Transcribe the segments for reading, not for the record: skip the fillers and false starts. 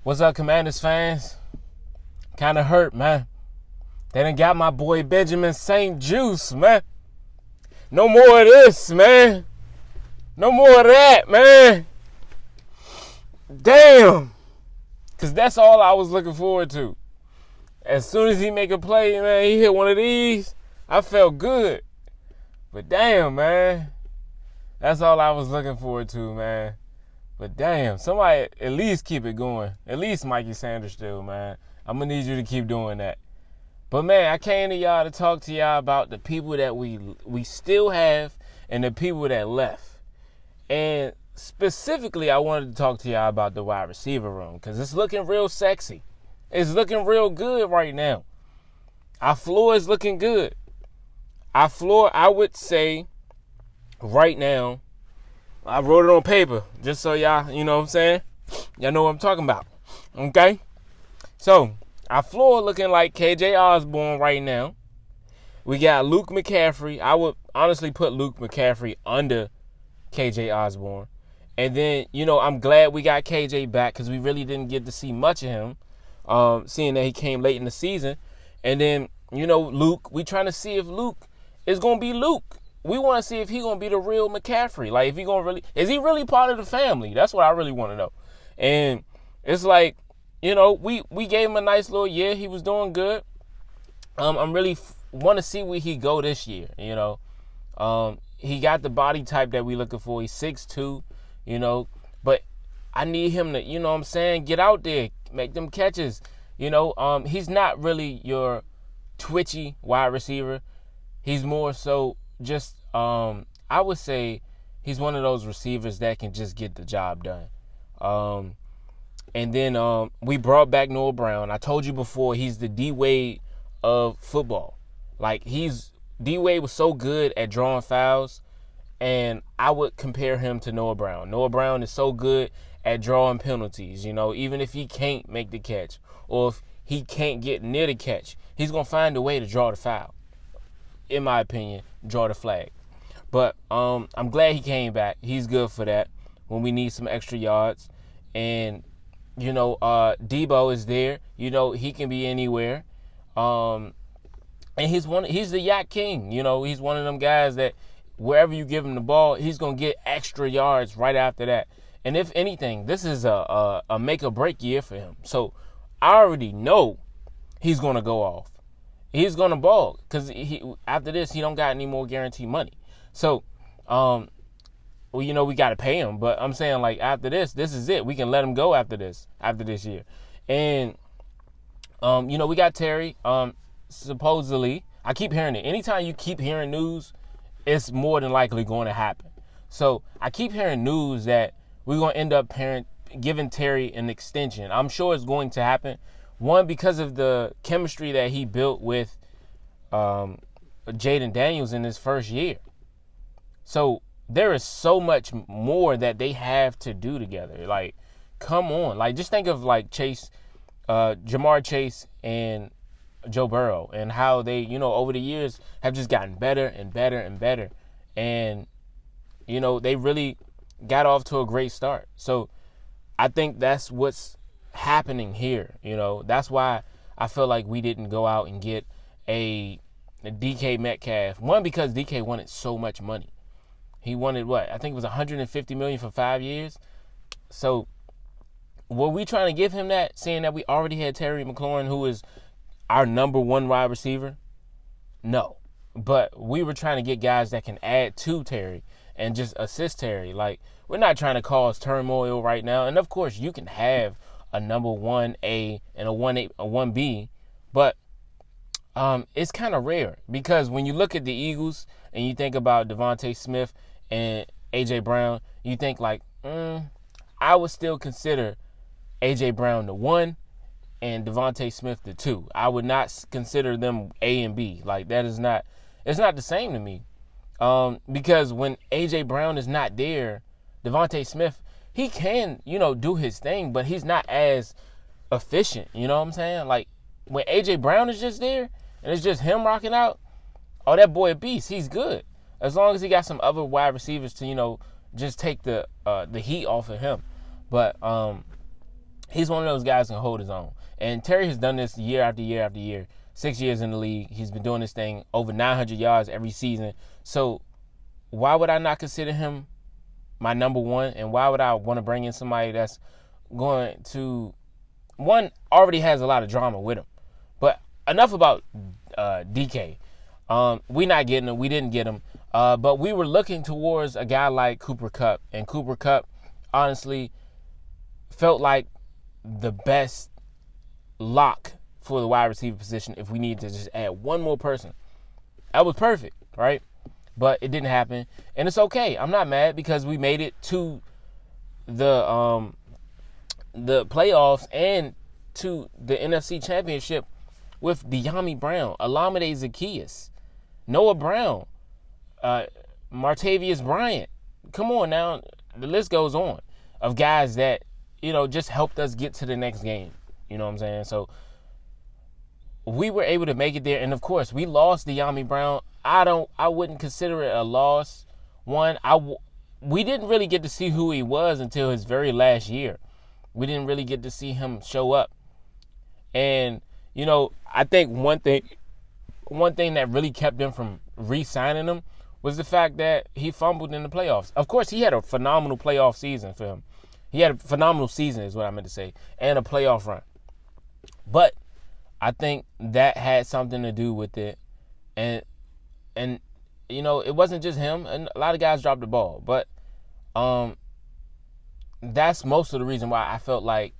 What's up, Commanders fans? Kind of hurt, man. They done got my boy Benjamin St. Juice, man. No more of this, man. No more of that, man. Damn. Because that's all I was looking forward to. As soon as he make a play, man, he hit one of these, I felt good. But damn, man. That's all I was looking forward to, man. But damn, somebody at least keep it going. At least Mikey Sanders still, man. I'm going to need you to keep doing that. But, man, I came to y'all to talk to y'all about the people that we still have and the people that left. And specifically, I wanted to talk to y'all about the wide receiver room because it's looking real sexy. It's looking real good right now. Our floor is looking good. Our floor, I would say, right now, I wrote it on paper just so y'all, you know what I'm saying? Y'all know what I'm talking about. Okay? So, our floor looking like KJ Osborne right now. We got Luke McCaffrey. I would honestly put Luke McCaffrey under KJ Osborne. And then, I'm glad we got KJ back because we really didn't get to see much of him, seeing that he came late in the season. And then, Luke, we trying to see if Luke is going to be Luke. We want to see if he going to be the real McCaffrey. Like, if he going to really, is he really part of the family? That's what I really want to know. And it's like, we gave him a nice little year. He was doing good. I'm really want to see where he go this year, He got the body type that we looking for. He's 6'2", but I need him to, get out there, make them catches. He's not really your twitchy wide receiver. He's more so just, I would say he's one of those receivers that can just get the job done. And then we brought back Noah Brown. I told you before, he's the D-Wade of football. Like, D-Wade was so good at drawing fouls, and I would compare him to Noah Brown. Noah Brown is so good at drawing penalties, even if he can't make the catch or if he can't get near the catch, he's going to find a way to draw the foul. In my opinion, draw the flag. But I'm glad he came back. He's good for that when we need some extra yards. And, Debo is there. He can be anywhere. And he's the Yak King. He's one of them guys that wherever you give him the ball, he's going to get extra yards right after that. And if anything, this is a make or break year for him. So I already know he's going to go off. He's going to ball because after this, he don't got any more guaranteed money. So, we got to pay him. But I'm saying, like, after this is it. We can let him go after this year. And, we got Terry. Supposedly, I keep hearing it. Anytime you keep hearing news, it's more than likely going to happen. So, I keep hearing news that we're going to end up giving Terry an extension. I'm sure it's going to happen. One, because of the chemistry that he built with Jaden Daniels in his first year. So there is so much more that they have to do together. Like, come on. Like, just think of, like, Jamar Chase and Joe Burrow and how they, over the years have just gotten better and better and better. And, they really got off to a great start. So I think that's what's happening here. That's why I feel like we didn't go out and get a DK Metcalf. One, because DK wanted so much money. He wanted what? I think it was $150 million for 5 years. So were we trying to give him that, seeing that we already had Terry McLaurin, who is our number one wide receiver? No. But we were trying to get guys that can add to Terry and just assist Terry. Like, we're not trying to cause turmoil right now. And of course, you can have a number 1A and a 1B, but it's kind of rare because when you look at the Eagles and you think about Devontae Smith and A.J. Brown, you think like, I would still consider A.J. Brown the 1 and Devontae Smith the 2. I would not consider them A and B. Like, it's not the same to me. Because when A.J. Brown is not there, Devontae Smith, he can, do his thing, but he's not as efficient. You know what I'm saying? Like, when A.J. Brown is just there and it's just him rocking out, oh, that boy a beast. He's good. As long as he got some other wide receivers to, just take the heat off of him. But He's one of those guys who can hold his own. And Terry has done this year after year after year. 6 years in the league. He's been doing this thing over 900 yards every season. So why would I not consider him my number one? And why would I want to bring in somebody that's going to, one, already has a lot of drama with him. But enough about DK. We not getting him. We didn't get him. But we were looking towards a guy like Cooper Kupp. And Cooper Kupp, honestly, felt like the best lock for the wide receiver position if we needed to just add one more person. That was perfect, right? But it didn't happen. And it's okay. I'm not mad because we made it to the playoffs and to the NFC Championship with De'Ami Brown, Olamide Zaccheaus, Noah Brown, Martavius Bryant. Come on now. The list goes on of guys that, just helped us get to the next game. You know what I'm saying? So we were able to make it there. And, of course, we lost De'Ami Brown. I wouldn't consider it a loss. One, we didn't really get to see who he was until his very last year. We didn't really get to see him show up. And, I think one thing that really kept them from re-signing him was the fact that he fumbled in the playoffs. Of course, he had a phenomenal playoff season for him. He had a phenomenal season is what I meant to say, and a playoff run. But I think that had something to do with it. And it wasn't just him. And a lot of guys dropped the ball. But that's most of the reason why I felt like.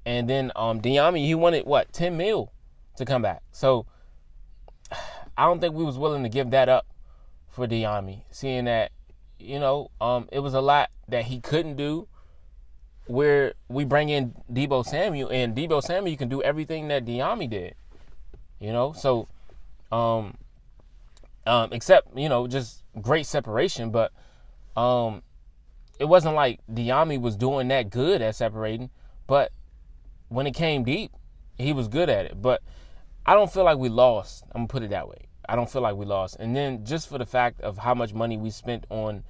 And then De'Ami, he wanted, $10 million to come back. So I don't think we was willing to give that up for De'Ami, seeing that, it was a lot that he couldn't do. Where we bring in Deebo Samuel, and Deebo Samuel can do everything that De'Ami did, So, except just great separation, but it wasn't like De'Ami was doing that good at separating. But when it came deep, he was good at it. But I don't feel like we lost. I'm gonna put it that way. I don't feel like we lost. And then just for the fact of how much money we spent on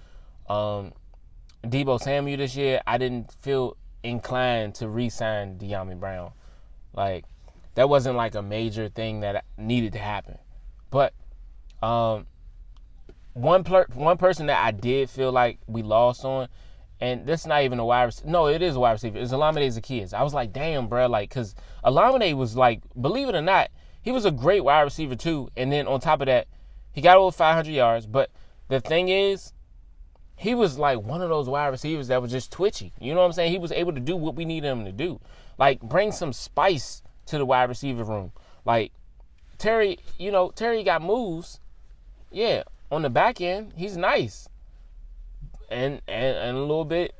Deebo Samuel this year, I didn't feel inclined to re-sign De'Ami Brown. Like, that wasn't like a major thing that needed to happen. But one person that I did feel like we lost on, and that's not even a wide receiver. No, it is a wide receiver. It's Olamide Zaccheaus. I was like, damn, bro. Like, because Olamide was like, believe it or not, he was a great wide receiver too. And then on top of that, he got over 500 yards. But the thing is, he was like one of those wide receivers that was just twitchy. You know what I'm saying? He was able to do what we needed him to do. Like, bring some spice to the wide receiver room. Like, Terry got moves. Yeah, on the back end, he's nice. And a little bit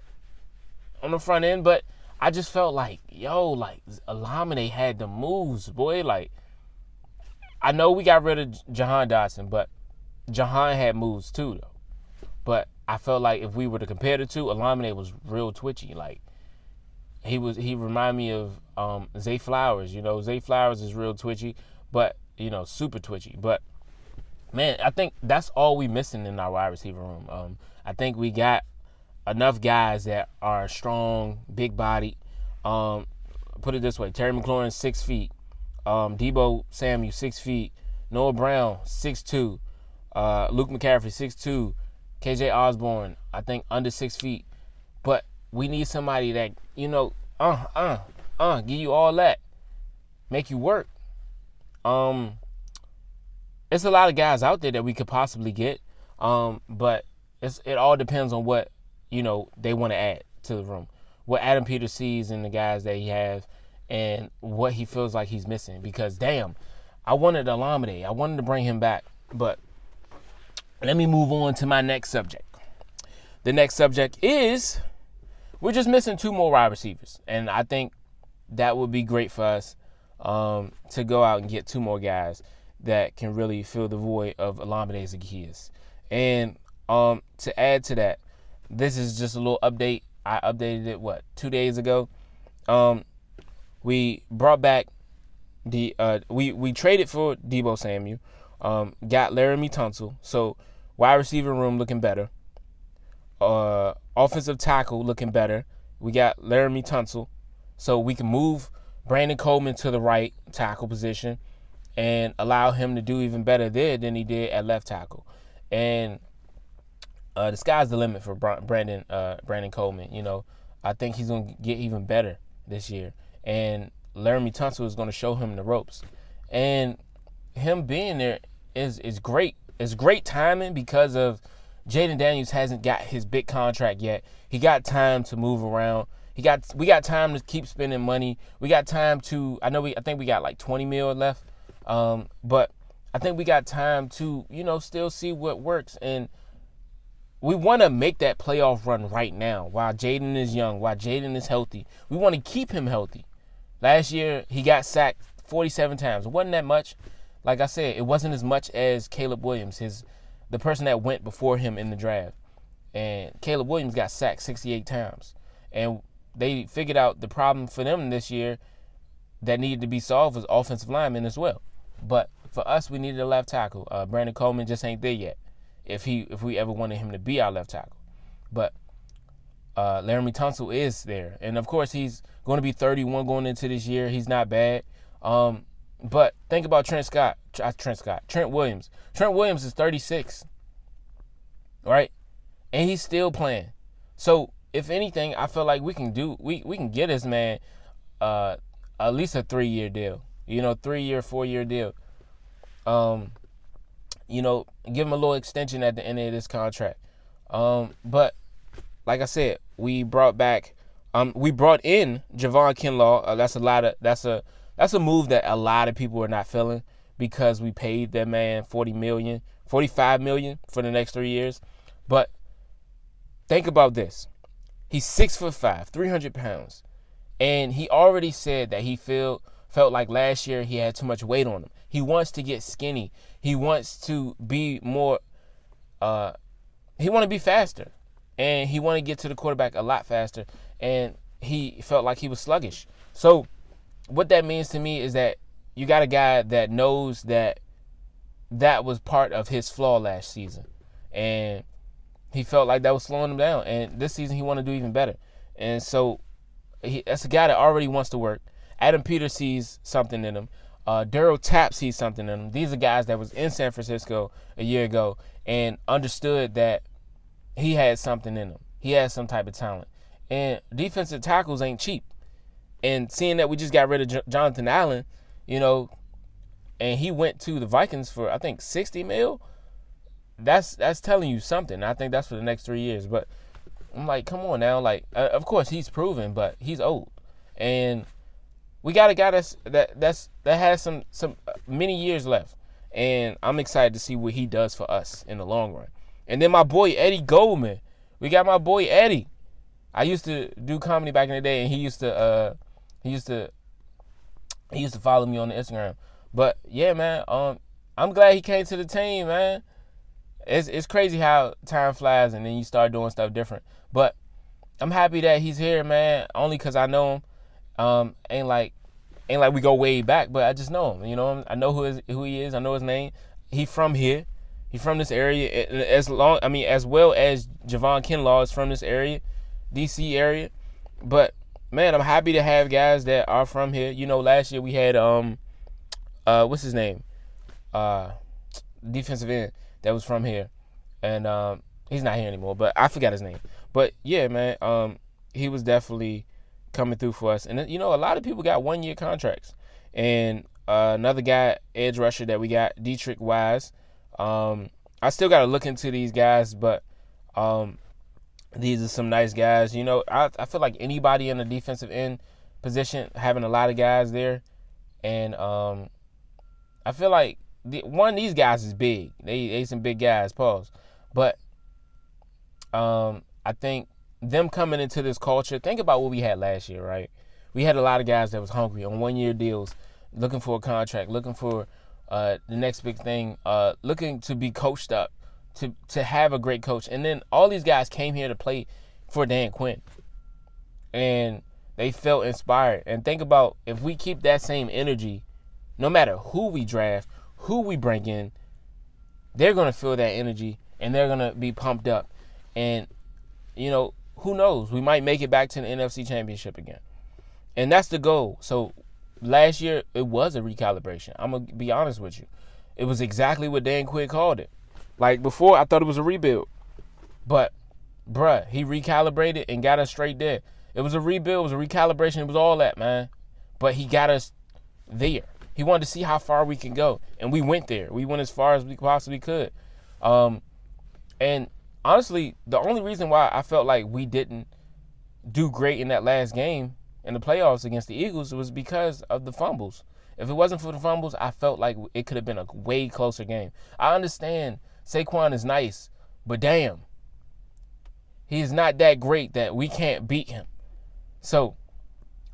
on the front end. But I just felt like, Olamide had the moves, boy. Like, I know we got rid of Jahan Dotson, but Jahan had moves too, though. But I felt like if we were to compare the two, Olamide was real twitchy. Like, he reminded me of Zay Flowers. Zay Flowers is real twitchy, but super twitchy. But man, I think that's all we missing in our wide receiver room. I think we got enough guys that are strong, big bodied. Put it this way: Terry McLaurin 6 feet, Deebo Samuel 6 feet, Noah Brown 6'2", Luke McCaffrey 6'2". KJ Osborne, I think under 6 feet. But we need somebody that, give you all that. Make you work. It's a lot of guys out there that we could possibly get. But it all depends on what, they want to add to the room. What Adam Peters sees in the guys that he has and what he feels like he's missing. Because, damn, I wanted Olamide. I wanted to bring him back. But let me move on to my next subject. The next subject is we're just missing 2 more wide receivers. And I think that would be great for us to go out and get 2 more guys that can really fill the void of Olamide Zaccheaus. And to add to that, this is just a little update. I updated it, 2 days ago. We brought back we traded for Deebo Samuel. Got Laramie Tunsil. So wide receiver room looking better. Offensive tackle looking better. We got Laramie Tunsil. so we can move Brandon Coleman to the right tackle position and allow him to do even better there than he did at left tackle. And the sky's the limit for Brandon Coleman. You know, I think he's going to get even better this year. And Laramie Tunsil is going to show him the ropes. And him being there is great. It's great timing because of Jaden Daniels hasn't got his big contract yet. He got time to move around. We got time to keep spending money. We got time to, I think we got like 20 mil left. But I think we got time to, still see what works. And we want to make that playoff run right now while Jaden is young, while Jaden is healthy. We want to keep him healthy. Last year, he got sacked 47 times. It wasn't that much. Like I said, it wasn't as much as Caleb Williams, the person that went before him in the draft. And Caleb Williams got sacked 68 times. And they figured out the problem for them this year that needed to be solved was offensive linemen as well. But for us, we needed a left tackle. Brandon Coleman just ain't there yet if we ever wanted him to be our left tackle. But Laramie Tunsil is there. And, of course, he's going to be 31 going into this year. He's not bad. But think about Trent Williams. Trent Williams is 36, right? And he's still playing. So, if anything, I feel like we can get this man at least a 3-year deal. 3-year, 4-year deal. Give him a little extension at the end of this contract. But like I said, we brought in Javon Kinlaw. That's a move that a lot of people are not feeling because we paid that man $45 million for the next 3 years. But think about this. He's 6'5", 300 pounds. And he already said that he felt like last year he had too much weight on him. He wants to get skinny. He wants to be more he want to be faster. And he want to get to the quarterback a lot faster. And he felt like he was sluggish. So what that means to me is that you got a guy that knows that was part of his flaw last season. And he felt like that was slowing him down. And this season he want to do even better. And so that's a guy that already wants to work. Adam Peters sees something in him. Daryl Tapp sees something in him. These are guys that was in San Francisco a year ago and understood that he had something in him. He had some type of talent. And defensive tackles ain't cheap. And seeing that we just got rid of Jonathan Allen, and he went to the Vikings for, I think, $60 million, that's telling you something. I think that's for the next 3 years. But I'm like, come on now. Like, of course, he's proven, but he's old. And we got a guy that has some many years left. And I'm excited to see what he does for us in the long run. And then my boy Eddie Goldman. We got my boy Eddie. I used to do comedy back in the day, and he used to follow me on the Instagram. But yeah, man, I'm glad he came to the team, man. It's crazy how time flies, and then you start doing stuff different. But I'm happy that he's here, man. Only because I know him. Ain't like we go way back, but I just know him. I know who he is. I know his name. He from here. He from this area. As well as Javon Kinlaw is from this area, DC area. But man, I'm happy to have guys that are from here. Last year we had what's his name? Defensive end that was from here, and he's not here anymore. But I forgot his name. But yeah, man, he was definitely coming through for us. And a lot of people got 1-year contracts. And another guy, edge rusher that we got, Dietrich Wise. I still got to look into these guys, but these are some nice guys. I feel like anybody in the defensive end position, having a lot of guys there. And I feel like one of these guys is big. They some big guys, pause. But I think them coming into this culture, think about what we had last year, right? We had a lot of guys that was hungry on 1-year deals, looking for a contract, looking for the next big thing, looking to be coached up, to have a great coach. And then all these guys came here to play for Dan Quinn. And they felt inspired. And think about if we keep that same energy, no matter who we draft, who we bring in, they're going to feel that energy and they're going to be pumped up. And, who knows? We might make it back to the NFC Championship again. And that's the goal. So last year, it was a recalibration. I'm going to be honest with you. It was exactly what Dan Quinn called it. Like before, I thought it was a rebuild. But, bruh, he recalibrated and got us straight there. It was a rebuild. It was a recalibration. It was all that, man. But he got us there. He wanted to see how far we can go. And we went there. We went as far as we possibly could. And honestly, the only reason why I felt like we didn't do great in that last game in the playoffs against the Eagles was because of the fumbles. If it wasn't for the fumbles, I felt like it could have been a way closer game. I understand Saquon is nice, but damn, he's not that great that we can't beat him. So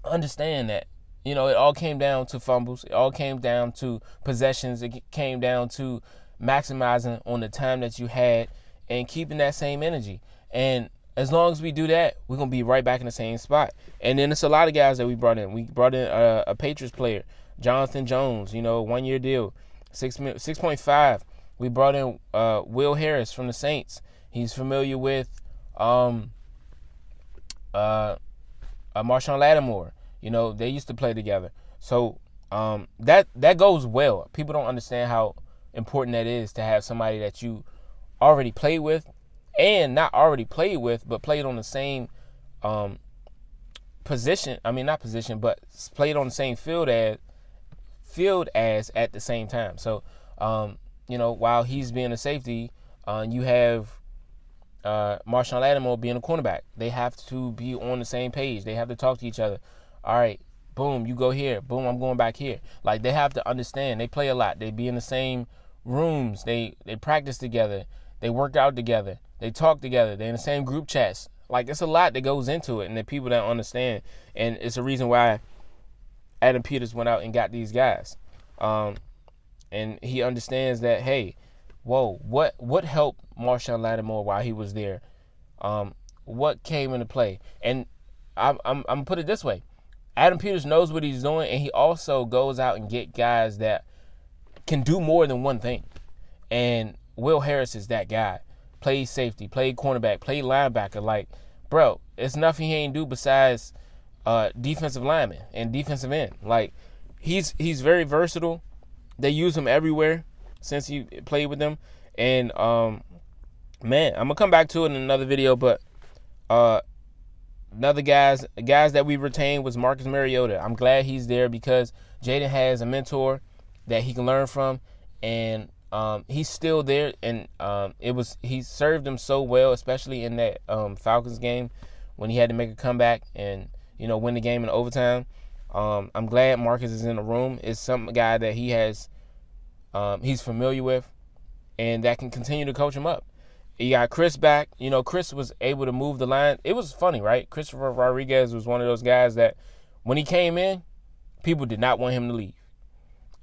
understand that. It all came down to fumbles. It all came down to possessions. It came down to maximizing on the time that you had and keeping that same energy. And as long as we do that, we're going to be right back in the same spot. And then it's a lot of guys that we brought in. We brought in a Patriots player, Jonathan Jones, 1-year deal, 6.5. We brought in Will Harris from the Saints. He's familiar with Marshawn Lattimore. They used to play together. So that goes well. People don't understand how important that is to have somebody that you already played with, and not already played with, but played on the same position. I mean, not position, but played on the same field as at the same time. So, while he's being a safety, you have Marshawn Lattimore being a cornerback. They have to be on the same page. They have to talk to each other. All right, boom, you go here. Boom, I'm going back here. Like, they have to understand. They play a lot. They be in the same rooms. They practice together. They work out together. They talk together. They're in the same group chats. Like, it's a lot that goes into it, and that people don't understand. And it's a reason why Adam Peters went out and got these guys. And he understands that, hey, whoa, what helped Marshawn Lattimore while he was there? What came into play? And I'm put it this way. Adam Peters knows what he's doing, and he also goes out and get guys that can do more than one thing. And Will Harris is that guy. Played safety, played cornerback, played linebacker. Like, bro, it's nothing he ain't do besides defensive lineman and defensive end. Like, he's very versatile. They use him everywhere since he played with them. And, man, I'm going to come back to it in another video, but another guys that we retained was Marcus Mariota. I'm glad he's there because Jaden has a mentor that he can learn from, and he's still there. And he served him so well, especially in that Falcons game when he had to make a comeback and win the game in overtime. I'm glad Marcus is in the room. It's some guy that he's familiar with, and that can continue to coach him up. You got Chris back. Chris was able to move the line. It was funny, right? Christopher Rodriguez was one of those guys that when he came in, people did not want him to leave.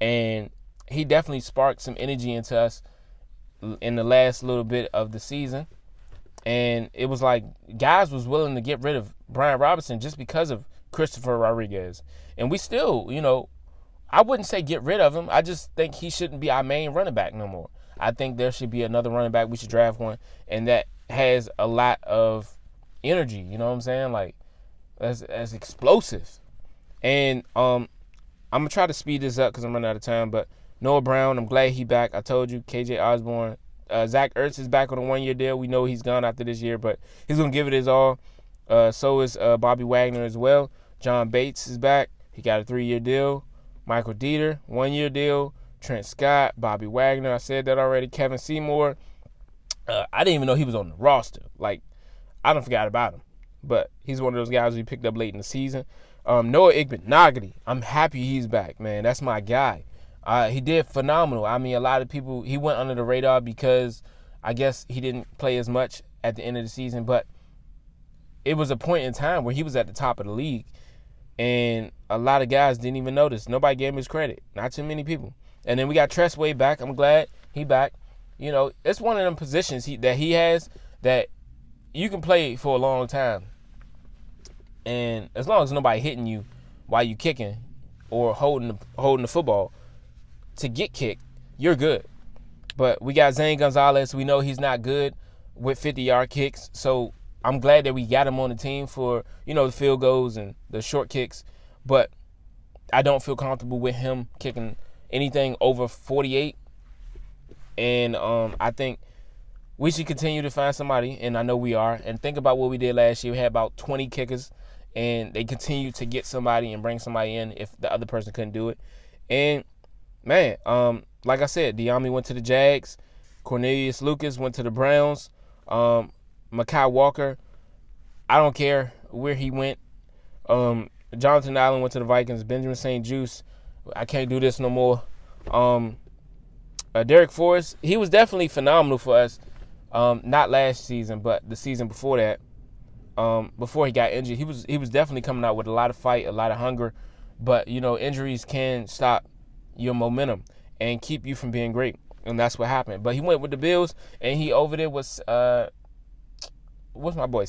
And he definitely sparked some energy into us in the last little bit of the season. And it was like guys was willing to get rid of Brian Robinson just because of Christopher Rodriguez. And we still, I wouldn't say get rid of him. I just think he shouldn't be our main running back no more. I think there should be another running back. We should draft one, and that has a lot of energy. You know what I'm saying? Like, that's explosive. And I'm gonna try to speed this up because I'm running out of time. But Noah Brown, I'm glad he back. I told you, KJ Osborne, Zach Ertz is back on a 1-year deal. We know he's gone after this year, but he's gonna give it his all. So is Bobby Wagner as well. John Bates is back. He got a 3-year deal. Michael Dieter, 1-year deal. Trent Scott, Bobby Wagner, I said that already. Kevin Seymour, I didn't even know he was on the roster. Like, I don't forgot about him. But he's one of those guys we picked up late in the season. Noah Igbenogany, I'm happy he's back, man. That's my guy. He did phenomenal. I mean, a lot of people, he went under the radar because I guess he didn't play as much at the end of the season. But it was a point in time where he was at the top of the league. And a lot of guys didn't even notice. Nobody gave him his credit. Not too many people. And then we got Tressway back. I'm glad he back. It's one of them positions that he has that you can play for a long time. And as long as nobody hitting you while you kicking or holding the football to get kicked, you're good. But we got Zane Gonzalez. We know he's not good with 50-yard kicks. So I'm glad that we got him on the team for, the field goals and the short kicks. but I don't feel comfortable with him kicking anything over 48. And I think we should continue to find somebody, and I know we are. And think about what we did last year. We had about 20 kickers, and they continue to get somebody and bring somebody in if the other person couldn't do it. And, man, like I said, Diami went to the Jags. Cornelius Lucas went to the Browns. Mekhi Walker, I don't care where he went. Jonathan Allen went to the Vikings. Benjamin St. Juste, I can't do this no more. Derek Forrest, he was definitely phenomenal for us. Not last season, but the season before that. Before he got injured, he was definitely coming out with a lot of fight, a lot of hunger. But injuries can stop your momentum and keep you from being great, and that's what happened. But he went with the Bills, and he over there was what's my boy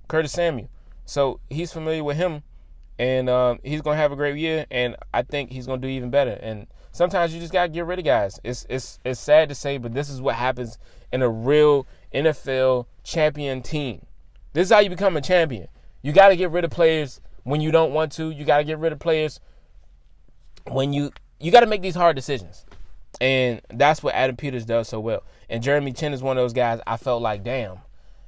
Curtis Samuel. So he's familiar with him, and he's gonna have a great year, and I think he's gonna do even better. And sometimes you just gotta get rid of guys. It's sad to say, but this is what happens in a real NFL champion team. This is how you become a champion. You got to get rid of players when you don't want to. You got to get rid of players when you got to make these hard decisions. And that's what Adam Peters does so well. And Jeremy Chin is one of those guys I felt like, damn,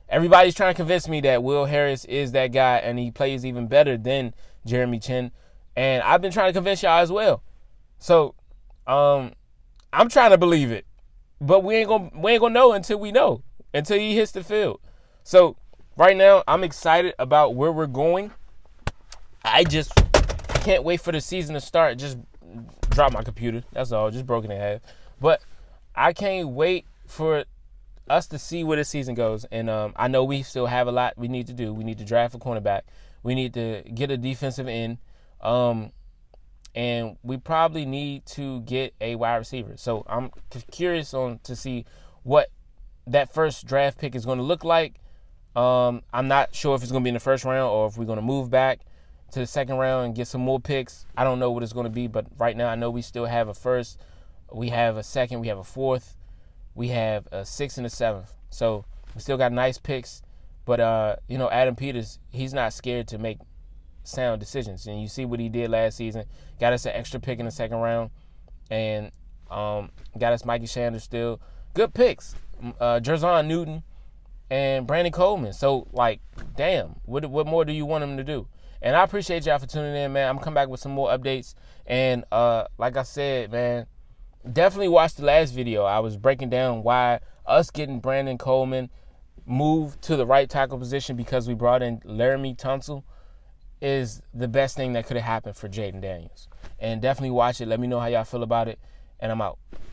everybody's trying to convince me that Will Harris is that guy and he plays even better than Jeremy Chin. And I've been trying to convince y'all as well. So I'm trying to believe it. But we ain't gonna know until we know. Until he hits the field. So right now, I'm excited about where we're going. I just can't wait for the season to start. Just dropped my computer. That's all. Just broken in half. But I can't wait for us to see where the season goes. And I know we still have a lot we need to do. We need to draft a cornerback. We need to get a defensive end. And we probably need to get a wide receiver. So I'm curious to see what that first draft pick is going to look like. I'm not sure if it's going to be in the first round or if we're going to move back to the second round and get some more picks. I don't know what it's going to be, but right now I know we still have a first, we have a second, we have a fourth, we have a sixth and a seventh. So we still got nice picks, but Adam Peters, he's not scared to make sound decisions. And you see what he did last season. Got us an extra pick in the second round, and got us Mikey Sanders still. Good picks. Jerzon Newton and Brandon Coleman. So, damn, what more do you want him to do? And I appreciate y'all for tuning in, man. I'm going to come back with some more updates. And like I said, man, definitely watch the last video. I was breaking down why us getting Brandon Coleman moved to the right tackle position because we brought in Laramie Tunsil is the best thing that could have happened for Jaden Daniels. And definitely watch it. Let me know how y'all feel about it. And I'm out.